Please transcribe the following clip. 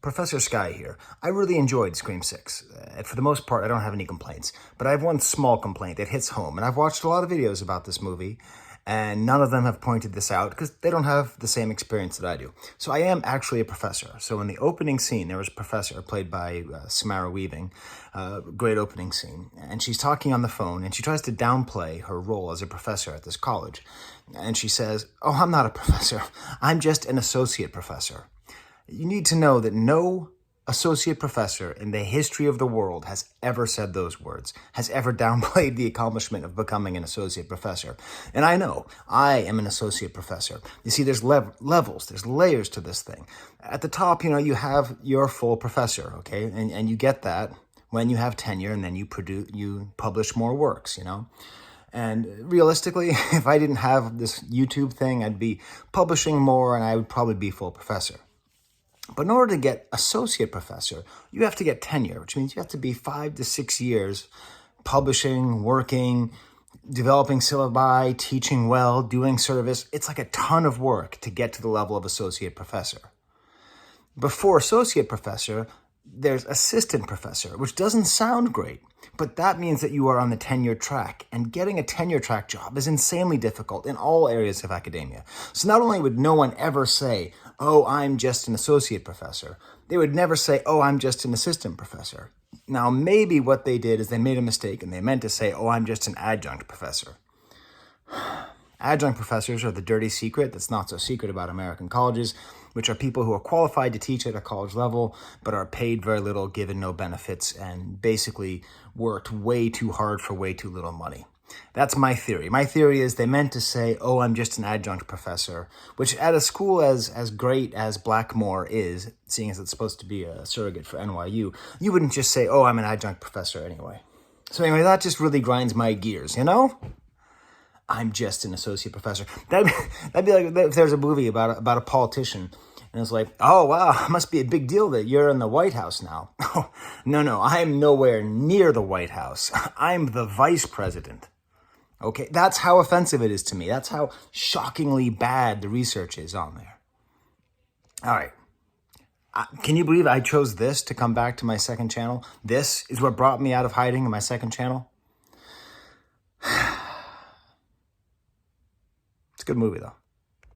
Professor Sky here. I really enjoyed Scream 6. For the most part, I don't have any complaints. But I have one small complaint that hits home. And I've watched a lot of videos about this movie, and none of them have pointed this out because they don't have the same experience that I do. So I am actually a professor. So in the opening scene, there was a professor played by Samara Weaving. Great opening scene. And she's talking on the phone, and she tries to downplay her role as a professor at this college. And she says, "Oh, I'm not a professor. I'm just an associate professor." You need to know that no associate professor in the history of the world has ever said those words, has ever downplayed the accomplishment of becoming an associate professor. And I know, I am an associate professor. You see, there's levels, there's layers to this thing. At the top, you have your full professor, okay? And you get that when you have tenure, and then you publish more works, And realistically, if I didn't have this YouTube thing, I'd be publishing more and I would probably be full professor. But in order to get associate professor, you have to get tenure, which means you have to be 5 to 6 years publishing, working, developing syllabi, teaching well, doing service. It's like a ton of work to get to the level of associate professor. Before associate professor, there's assistant professor, which doesn't sound great, but that means that you are on the tenure track, and getting a tenure track job is insanely difficult in all areas of academia. So not only would no one ever say, "Oh, I'm just an associate professor," they would never say, "Oh, I'm just an assistant professor." Now, maybe what they did is they made a mistake and they meant to say, "Oh, I'm just an adjunct professor." Adjunct professors are the dirty secret that's not so secret about American colleges, which are people who are qualified to teach at a college level, but are paid very little, given no benefits, and basically worked way too hard for way too little money. That's my theory. My theory is they meant to say, "Oh, I'm just an adjunct professor," which at a school as great as Blackmore is, seeing as it's supposed to be a surrogate for NYU, you wouldn't just say, "Oh, I'm an adjunct professor" anyway. So anyway, that just really grinds my gears, I'm just an associate professor. That'd be like if there's a movie about a politician, and it's like, "Oh, wow, it must be a big deal that you're in the White House now." Oh, no, I am nowhere near the White House. I'm the vice president. Okay, that's how offensive it is to me. That's how shockingly bad the research is on there. All right. Can you believe I chose this to come back to my second channel? This is what brought me out of hiding in my second channel. It's a good movie, though.